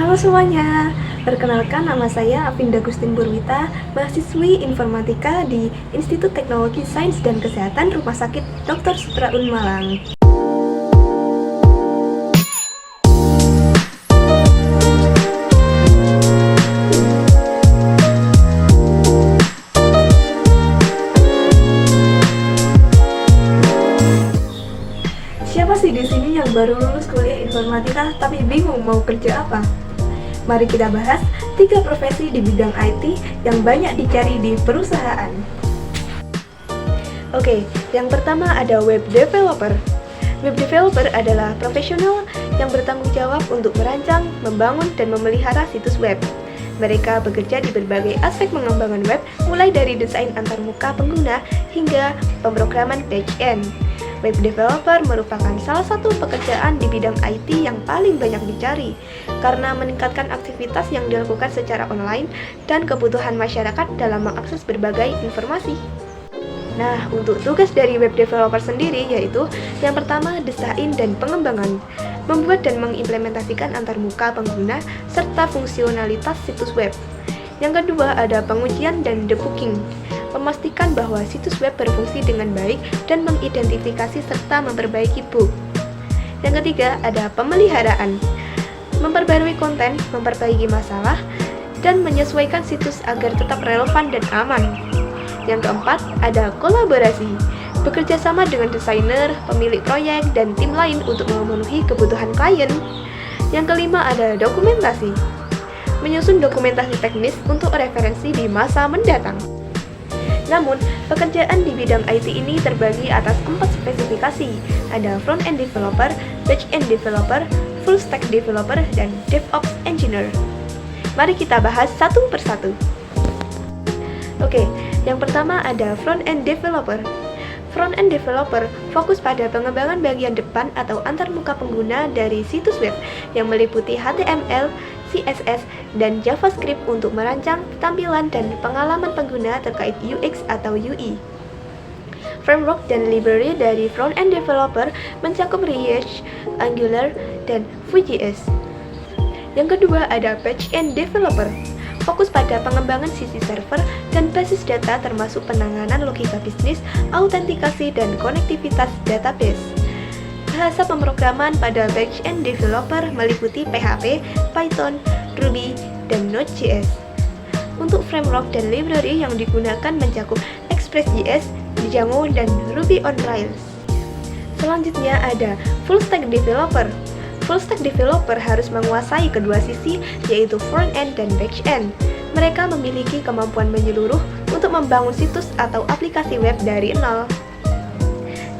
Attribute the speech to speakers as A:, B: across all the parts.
A: Halo semuanya, perkenalkan nama saya Avinda Gustin Burwita, mahasiswi Informatika di Institut Teknologi Sains dan Kesehatan Rumah Sakit Dr. Sutraun Malang. Siapa sih di sini yang baru lulus kuliah informatika tapi bingung mau kerja apa? Mari kita bahas 3 profesi di bidang IT yang banyak dicari di perusahaan. Oke, yang pertama ada web developer. Web developer adalah profesional yang bertanggung jawab untuk merancang, membangun, dan memelihara situs web. Mereka bekerja di berbagai aspek pengembangan web, mulai dari desain antarmuka pengguna hingga pemrograman back-end. Web developer merupakan salah satu pekerjaan di bidang IT yang paling banyak dicari karena meningkatkan aktivitas yang dilakukan secara online dan kebutuhan masyarakat dalam mengakses berbagai informasi. Nah, untuk tugas dari web developer sendiri yaitu yang pertama desain dan pengembangan, membuat dan mengimplementasikan antarmuka pengguna serta fungsionalitas situs web. Yang kedua ada pengujian dan debugging, memastikan bahwa situs web berfungsi dengan baik dan mengidentifikasi serta memperbaiki bug. Yang ketiga ada pemeliharaan, memperbarui konten, memperbaiki masalah, dan menyesuaikan situs agar tetap relevan dan aman. Yang keempat ada kolaborasi, bekerja sama dengan desainer, pemilik proyek, dan tim lain untuk memenuhi kebutuhan klien. Yang kelima ada dokumentasi, menyusun dokumentasi teknis untuk referensi di masa mendatang. Namun, pekerjaan di bidang IT ini terbagi atas 4 spesifikasi. Ada front-end developer, back-end developer, full-stack developer, dan DevOps engineer. Mari kita bahas satu persatu. Oke, yang pertama ada front-end developer. Front-end developer fokus pada pengembangan bagian depan atau antarmuka pengguna dari situs web yang meliputi HTML, CSS, dan JavaScript untuk merancang tampilan dan pengalaman pengguna terkait UX atau UI. Framework dan library dari front-end developer mencakup React, Angular, dan Vue.js. Yang kedua ada back-end developer, fokus pada pengembangan sisi server dan basis data termasuk penanganan logika bisnis, autentikasi, dan konektivitas database. Bahasa pemrograman pada back-end developer meliputi PHP, Python, Ruby, dan Node.js. Untuk framework dan library yang digunakan mencakup Express.js, Django, dan Ruby on Rails. Selanjutnya ada full-stack developer. Full-stack developer harus menguasai kedua sisi, yaitu front-end dan back-end. Mereka memiliki kemampuan menyeluruh untuk membangun situs atau aplikasi web dari nol.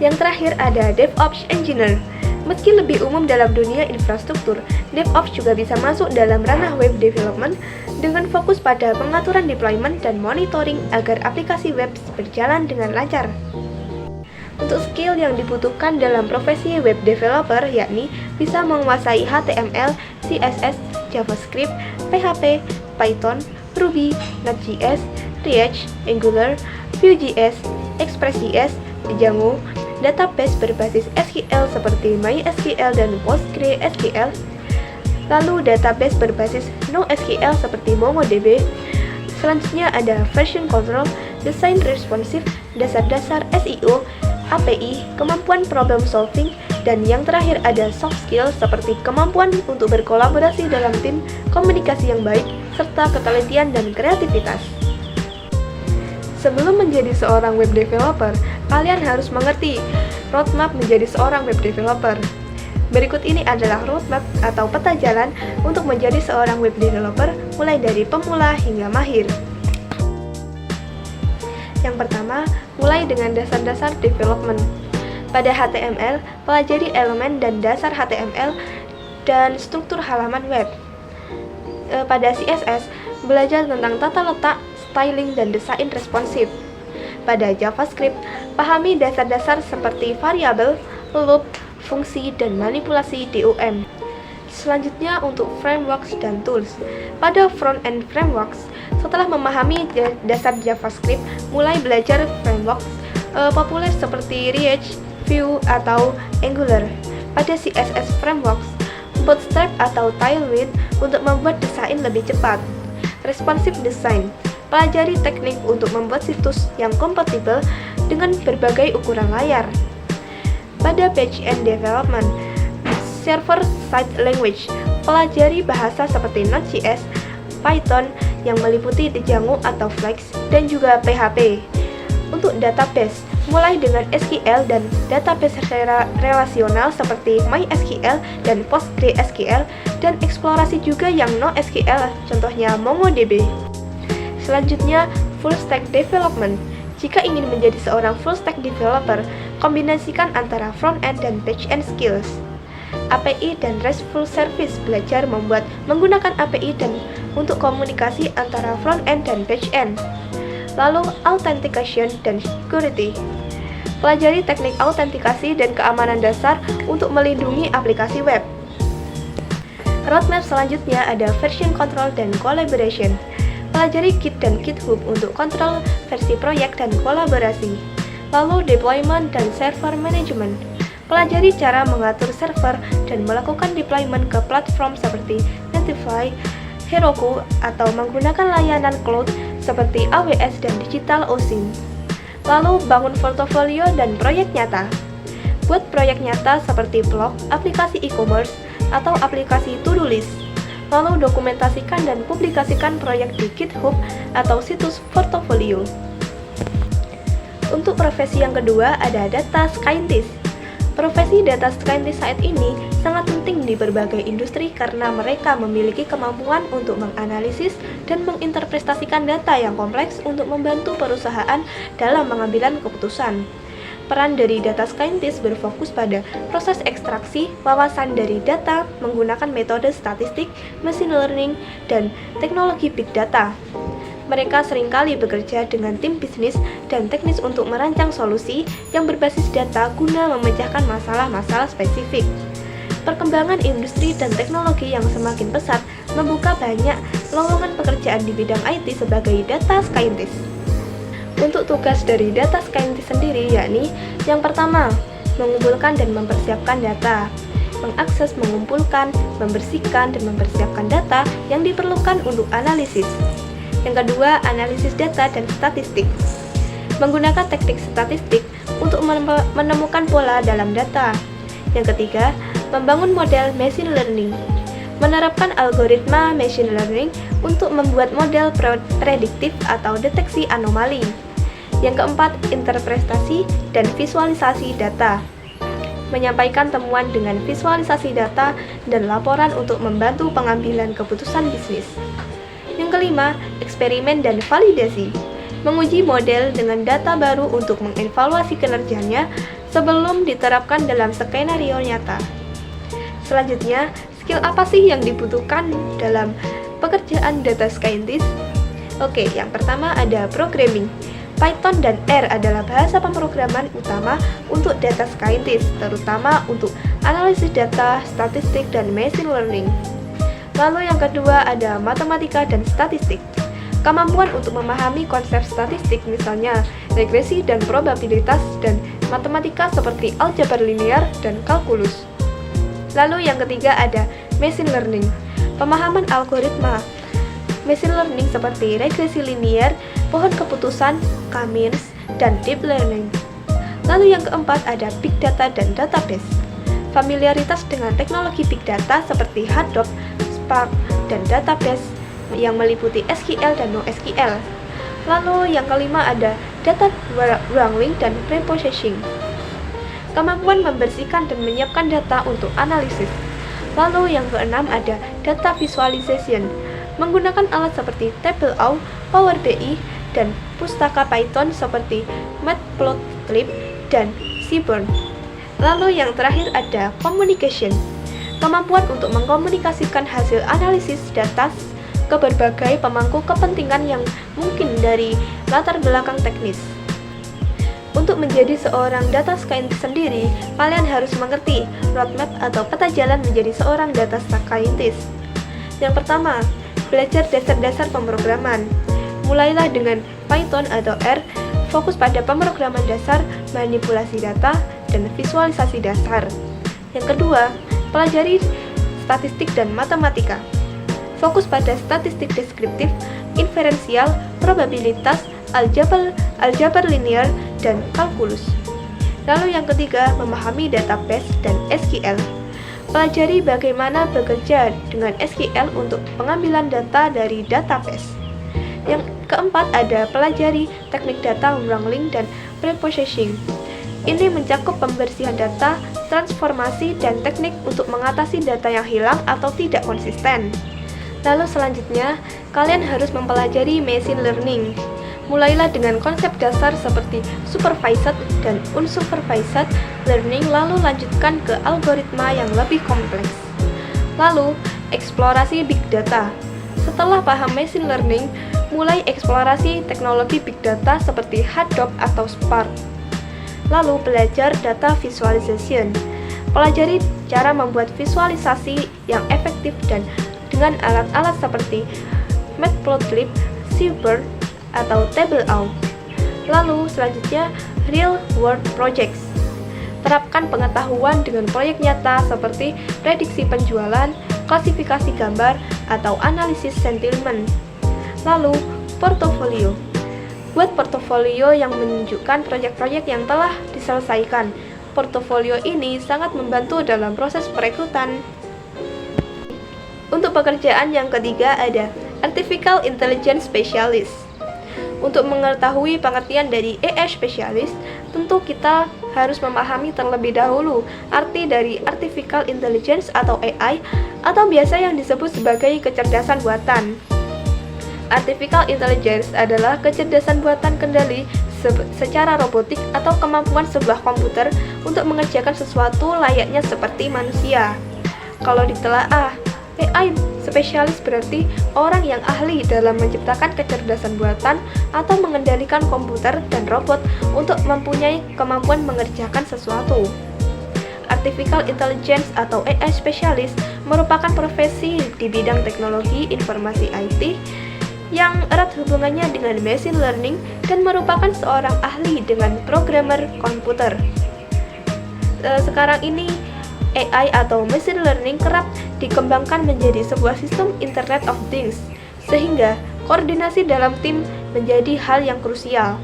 A: Yang terakhir ada DevOps engineer. Meski lebih umum dalam dunia infrastruktur, DevOps juga bisa masuk dalam ranah web development dengan fokus pada pengaturan deployment dan monitoring agar aplikasi web berjalan dengan lancar. Untuk skill yang dibutuhkan dalam profesi web developer yakni bisa menguasai HTML, CSS, JavaScript, PHP, Python, Ruby, Node.js, React, Angular, Vue.js, Express.js, Django, database berbasis SQL seperti MySQL dan PostgreSQL, lalu database berbasis NoSQL seperti MongoDB. Selanjutnya ada version control, desain responsif, dasar-dasar SEO, API, kemampuan problem solving, dan yang terakhir ada soft skill seperti kemampuan untuk berkolaborasi dalam tim, komunikasi yang baik, serta ketelitian dan kreativitas. Sebelum menjadi seorang web developer, kalian harus mengerti roadmap menjadi seorang web developer. Berikut ini adalah roadmap atau peta jalan untuk menjadi seorang web developer mulai dari pemula hingga mahir. Yang pertama, mulai dengan dasar-dasar development. Pada HTML, pelajari elemen dan dasar HTML dan struktur halaman web. Pada CSS, belajar tentang tata letak, styling, dan desain responsif. Pada JavaScript, pahami dasar-dasar seperti variabel, loop, fungsi, dan manipulasi DOM. Selanjutnya untuk frameworks dan tools. Pada front-end frameworks, setelah memahami dasar JavaScript, mulai belajar frameworks populer seperti React, Vue, atau Angular. Pada CSS frameworks, Bootstrap atau Tailwind untuk membuat desain lebih cepat. Responsive Design, pelajari teknik untuk membuat situs yang kompatibel dengan berbagai ukuran layar. Pada Back-end Development, Server-Side Language, pelajari bahasa seperti Node.js, Python yang meliputi Django atau Flex, dan juga PHP. Untuk database, mulai dengan SQL dan database relasional seperti MySQL dan PostgreSQL, dan eksplorasi juga yang NoSQL, contohnya MongoDB. Selanjutnya, Full Stack Development. Jika ingin menjadi seorang full stack developer, kombinasikan antara front-end dan back-end skills. API dan RESTful Service, belajar menggunakan API dan untuk komunikasi antara front-end dan back-end. Lalu, Authentication dan Security. Pelajari teknik autentikasi dan keamanan dasar untuk melindungi aplikasi web. Roadmap selanjutnya ada Version Control dan Collaboration. Pelajari Git dan GitHub untuk kontrol versi proyek dan kolaborasi. Lalu Deployment dan Server Management. Pelajari cara mengatur server dan melakukan deployment ke platform seperti Netlify, Heroku, atau menggunakan layanan cloud seperti AWS dan DigitalOcean. Lalu bangun portofolio dan proyek nyata. Buat proyek nyata seperti blog, aplikasi e-commerce, atau aplikasi to-do list. Lalu dokumentasikan dan publikasikan proyek di GitHub atau situs portofolio. Untuk profesi yang kedua ada Data Scientist. Profesi Data Scientist saat ini sangat penting di berbagai industri karena mereka memiliki kemampuan untuk menganalisis dan menginterpretasikan data yang kompleks untuk membantu perusahaan dalam pengambilan keputusan. Peran dari data scientist berfokus pada proses ekstraksi wawasan dari data menggunakan metode statistik, machine learning, dan teknologi big data. Mereka seringkali bekerja dengan tim bisnis dan teknis untuk merancang solusi yang berbasis data guna memecahkan masalah-masalah spesifik. Perkembangan industri dan teknologi yang semakin pesat membuka banyak lowongan pekerjaan di bidang IT sebagai data scientist. Untuk tugas dari data scientist sendiri yakni yang pertama, mengumpulkan dan mempersiapkan data, mengakses, mengumpulkan, membersihkan, dan mempersiapkan data yang diperlukan untuk analisis. Yang kedua, analisis data dan statistik, menggunakan teknik statistik untuk menemukan pola dalam data. Yang ketiga, membangun model machine learning, menerapkan algoritma machine learning untuk membuat model prediktif atau deteksi anomali. Yang keempat, interpretasi dan visualisasi data, menyampaikan temuan dengan visualisasi data dan laporan untuk membantu pengambilan keputusan bisnis. Yang kelima, eksperimen dan validasi, menguji model dengan data baru untuk mengevaluasi kinerjanya sebelum diterapkan dalam skenario nyata. Selanjutnya, skill apa sih yang dibutuhkan dalam pekerjaan data scientist? Oke, yang pertama ada programming. Python dan R adalah bahasa pemrograman utama untuk data scientist, terutama untuk analisis data, statistik, dan machine learning. Lalu yang kedua ada matematika dan statistik. Kemampuan untuk memahami konsep statistik misalnya regresi dan probabilitas dan matematika seperti aljabar linear dan kalkulus. Lalu yang ketiga ada machine learning. Pemahaman algoritma machine learning seperti regresi linear, pohon keputusan, K-means, dan deep learning. Lalu yang keempat ada big data dan database. Familiaritas dengan teknologi big data seperti Hadoop, Spark, dan database yang meliputi SQL dan NoSQL. Lalu yang kelima ada data wrangling dan preprocessing. Kemampuan membersihkan dan menyiapkan data untuk analisis. Lalu yang keenam ada data visualization, menggunakan alat seperti Tableau, Power BI, dan pustaka Python seperti Matplotlib dan Seaborn. Lalu yang terakhir ada communication, kemampuan untuk mengkomunikasikan hasil analisis data ke berbagai pemangku kepentingan yang mungkin dari latar belakang teknis. Untuk menjadi seorang data scientist sendiri, kalian harus mengerti roadmap atau peta jalan menjadi seorang data scientist. Yang pertama, belajar dasar-dasar pemrograman. Mulailah dengan Python atau R, fokus pada pemrograman dasar, manipulasi data, dan visualisasi dasar. Yang kedua, pelajari statistik dan matematika. Fokus pada statistik deskriptif, inferensial, probabilitas, aljabar linear, dan kalkulus. Lalu yang ketiga, memahami database dan SQL. Pelajari bagaimana bekerja dengan SQL untuk pengambilan data dari database. Yang keempat ada pelajari teknik data wrangling dan preprocessing. Ini mencakup pembersihan data, transformasi, dan teknik untuk mengatasi data yang hilang atau tidak konsisten. Lalu selanjutnya, kalian harus mempelajari machine learning. Mulailah dengan konsep dasar seperti supervised dan unsupervised learning, lalu lanjutkan ke algoritma yang lebih kompleks. Lalu, eksplorasi big data. Setelah paham machine learning, mulai eksplorasi teknologi big data seperti Hadoop atau Spark. Lalu, belajar data visualization. Pelajari cara membuat visualisasi yang efektif dan dengan alat-alat seperti Matplotlib, Seabird, atau TableAU. Lalu selanjutnya, real world projects. Terapkan pengetahuan dengan proyek nyata seperti prediksi penjualan, klasifikasi gambar, atau analisis sentimen. Lalu, portofolio. Buat portofolio yang menunjukkan proyek-proyek yang telah diselesaikan. Portofolio ini sangat membantu dalam proses perekrutan. Untuk pekerjaan yang ketiga ada Artificial Intelligence Specialist. Untuk mengetahui pengertian dari AI Specialist, tentu kita harus memahami terlebih dahulu arti dari Artificial Intelligence atau AI, atau biasa yang disebut sebagai kecerdasan buatan. Artificial Intelligence adalah kecerdasan buatan kendali secara robotik atau kemampuan sebuah komputer untuk mengerjakan sesuatu layaknya seperti manusia. Kalau ditelaah, AI spesialis berarti orang yang ahli dalam menciptakan kecerdasan buatan atau mengendalikan komputer dan robot untuk mempunyai kemampuan mengerjakan sesuatu. Artificial Intelligence atau AI Specialist merupakan profesi di bidang teknologi informasi IT yang erat hubungannya dengan machine learning dan merupakan seorang ahli dengan programmer komputer. Sekarang ini AI atau machine learning kerap dikembangkan menjadi sebuah sistem Internet of Things, sehingga koordinasi dalam tim menjadi hal yang krusial.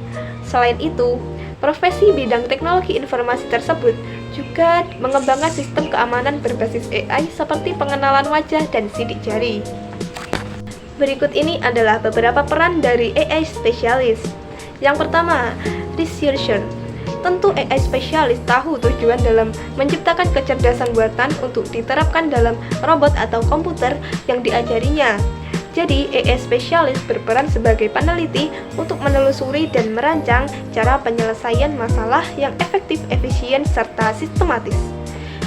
A: Selain itu, profesi bidang teknologi informasi tersebut juga mengembangkan sistem keamanan berbasis AI seperti pengenalan wajah dan sidik jari. Berikut ini adalah beberapa peran dari AI spesialis. Yang pertama, researcher. Tentu AI spesialis tahu tujuan dalam menciptakan kecerdasan buatan untuk diterapkan dalam robot atau komputer yang diajarinya. Jadi, AI spesialis berperan sebagai peneliti untuk menelusuri dan merancang cara penyelesaian masalah yang efektif, efisien, serta sistematis.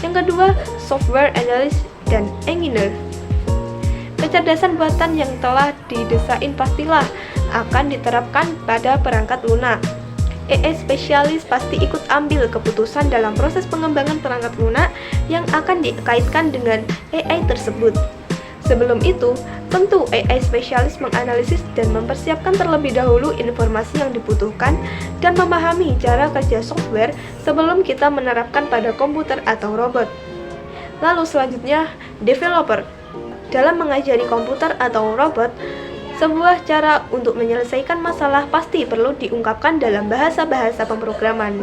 A: Yang kedua, software analyst dan engineer. Kecerdasan buatan yang telah didesain pastilah akan diterapkan pada perangkat lunak. AI spesialis pasti ikut ambil keputusan dalam proses pengembangan perangkat lunak yang akan dikaitkan dengan AI tersebut. Sebelum itu, tentu AI spesialis menganalisis dan mempersiapkan terlebih dahulu informasi yang dibutuhkan dan memahami cara kerja software sebelum kita menerapkan pada komputer atau robot. Lalu selanjutnya, developer. Dalam mengajari komputer atau robot, sebuah cara untuk menyelesaikan masalah pasti perlu diungkapkan dalam bahasa-bahasa pemrograman.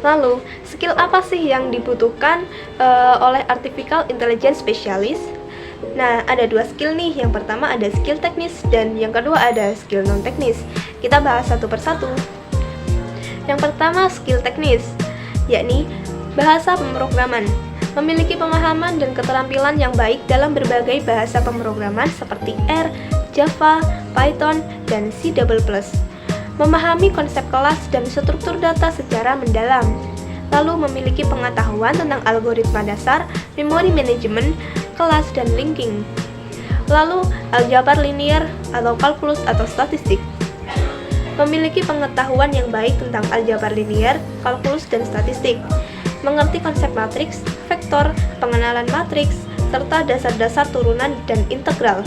A: Lalu, skill apa sih yang dibutuhkan oleh Artificial Intelligence Specialist? Nah, ada dua skill nih. Yang pertama ada skill teknis dan yang kedua ada skill non-teknis. Kita bahas satu persatu. Yang pertama skill teknis, yakni bahasa pemrograman. Memiliki pemahaman dan keterampilan yang baik dalam berbagai bahasa pemrograman seperti R, Java, Python, dan C++. Memahami konsep kelas dan struktur data secara mendalam. Lalu memiliki pengetahuan tentang algoritma dasar, memori manajemen, kelas, dan linking. Lalu aljabar linear atau kalkulus atau statistik. Memiliki pengetahuan yang baik tentang aljabar linear, kalkulus, dan statistik. Mengerti konsep matriks, vektor, pengenalan matriks, serta dasar-dasar turunan dan integral.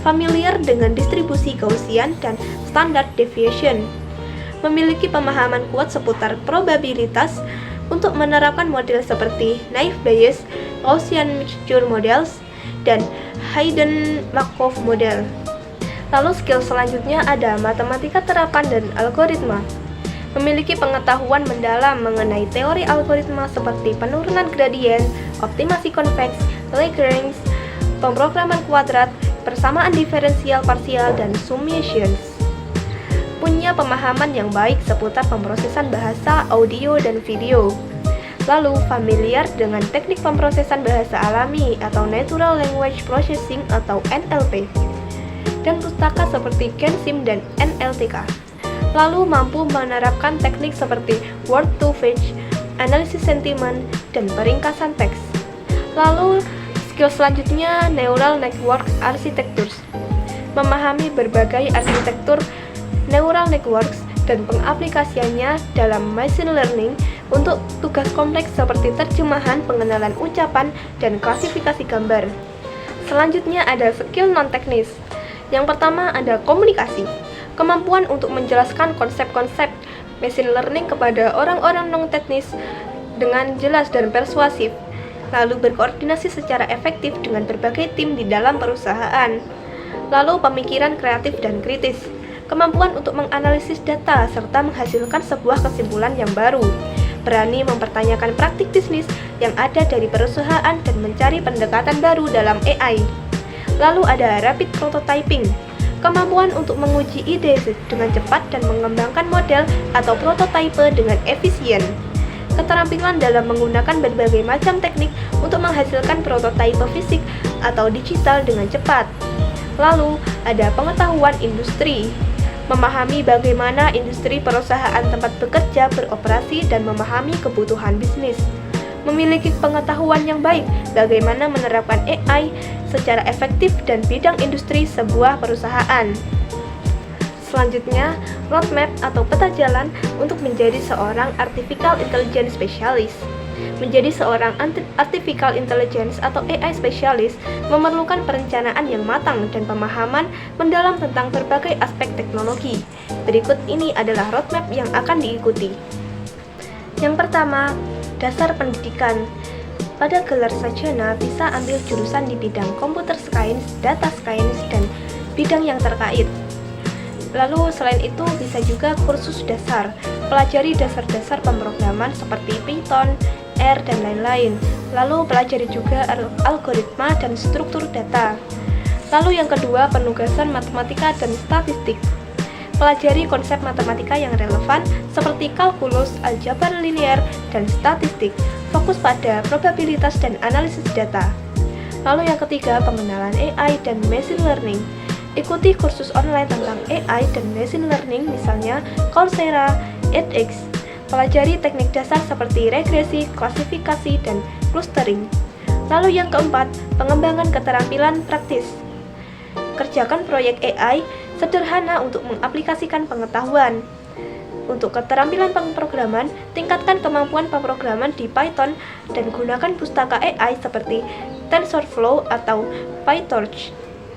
A: Familiar dengan distribusi Gaussian dan standard deviation. Memiliki pemahaman kuat seputar probabilitas untuk menerapkan model seperti naive Bayes Gaussian Mixture Models, dan Hayden-Markov Model. Lalu skill selanjutnya ada matematika terapan dan algoritma. Memiliki pengetahuan mendalam mengenai teori algoritma seperti penurunan gradien, optimasi konveks, Lagrange, pemrograman kuadrat, persamaan diferensial parsial, dan summations. Punya pemahaman yang baik seputar pemrosesan bahasa, audio, dan video. Lalu familiar dengan teknik pemrosesan bahasa alami atau Natural Language Processing atau NLP, dan pustaka seperti Gensim dan NLTK. Lalu mampu menerapkan teknik seperti word to vec, analisis sentimen, dan peringkasan teks. Lalu skill selanjutnya Neural Network Architectures. Memahami berbagai arsitektur neural networks dan pengaplikasiannya dalam machine learning untuk tugas kompleks seperti terjemahan, pengenalan ucapan, dan klasifikasi gambar. Selanjutnya ada skill non-teknis. Yang pertama ada komunikasi. Kemampuan untuk menjelaskan konsep-konsep machine learning kepada orang-orang non-teknis dengan jelas dan persuasif. Lalu berkoordinasi secara efektif dengan berbagai tim di dalam perusahaan. Lalu pemikiran kreatif dan kritis. Kemampuan untuk menganalisis data serta menghasilkan sebuah kesimpulan yang baru. Berani mempertanyakan praktik bisnis yang ada dari perusahaan dan mencari pendekatan baru dalam AI. Lalu ada rapid prototyping. Kemampuan untuk menguji ide dengan cepat dan mengembangkan model atau prototipe dengan efisien. Keterampilan dalam menggunakan berbagai macam teknik untuk menghasilkan prototipe fisik atau digital dengan cepat. Lalu ada pengetahuan industri. Memahami bagaimana industri perusahaan tempat bekerja beroperasi dan memahami kebutuhan bisnis. Memiliki pengetahuan yang baik bagaimana menerapkan AI secara efektif dan bidang industri sebuah perusahaan. Selanjutnya, roadmap atau peta jalan untuk menjadi seorang artificial intelligence specialist. Menjadi seorang artificial intelligence atau AI specialist memerlukan perencanaan yang matang dan pemahaman mendalam tentang berbagai aspek teknologi. Berikut ini adalah roadmap yang akan diikuti. Yang pertama, dasar pendidikan. Pada gelar sarjana bisa ambil jurusan di bidang computer science, data science, dan bidang yang terkait. Lalu selain itu bisa juga kursus dasar, pelajari dasar-dasar pemrograman seperti Python, R, dan lain-lain. Lalu pelajari juga algoritma dan struktur data. Lalu yang kedua, penugasan matematika dan statistik. Pelajari konsep matematika yang relevan seperti kalkulus, aljabar linear, dan statistik. Fokus pada probabilitas dan analisis data. Lalu yang ketiga, pengenalan AI dan machine learning. Ikuti kursus online tentang AI dan machine learning, misalnya Coursera, edX. Pelajari teknik dasar seperti regresi, klasifikasi, dan clustering. Lalu yang keempat, pengembangan keterampilan praktis. Kerjakan proyek AI sederhana untuk mengaplikasikan pengetahuan. Untuk keterampilan pemrograman, tingkatkan kemampuan pemrograman di Python dan gunakan pustaka AI seperti TensorFlow atau PyTorch.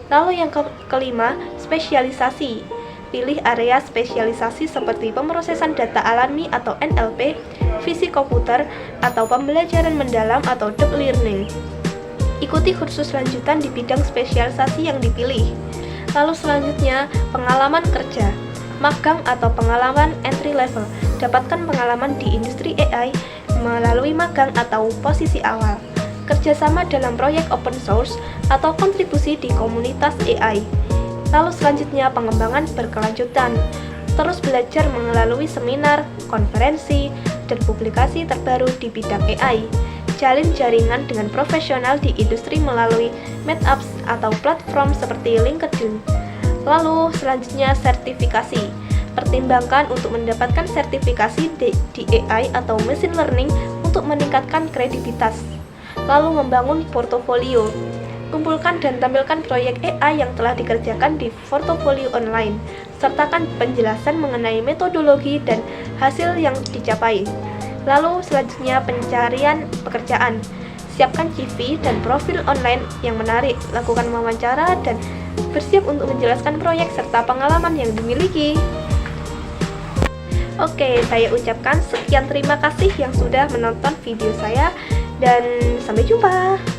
A: Lalu yang kelima, spesialisasi. Pilih area spesialisasi seperti pemrosesan data alami atau NLP, fisik komputer, atau pembelajaran mendalam atau deep learning. Ikuti kursus lanjutan di bidang spesialisasi yang dipilih. Lalu selanjutnya, pengalaman kerja. Magang atau pengalaman entry level. Dapatkan pengalaman di industri AI melalui magang atau posisi awal. Kerjasama dalam proyek open source atau kontribusi di komunitas AI. Lalu selanjutnya pengembangan berkelanjutan. Terus belajar melalui seminar, konferensi, dan publikasi terbaru di bidang AI. Jalin jaringan dengan profesional di industri melalui meetups atau platform seperti LinkedIn. Lalu selanjutnya sertifikasi. Pertimbangkan untuk mendapatkan sertifikasi di AI atau machine learning untuk meningkatkan kredibilitas. Lalu membangun portofolio. Kumpulkan dan tampilkan proyek AI yang telah dikerjakan di portofolio online. Sertakan penjelasan mengenai metodologi dan hasil yang dicapai. Lalu selanjutnya pencarian pekerjaan. Siapkan CV dan profil online yang menarik. Lakukan wawancara dan bersiap untuk menjelaskan proyek serta pengalaman yang dimiliki. Oke, saya ucapkan sekian terima kasih yang sudah menonton video saya. dan sampai jumpa.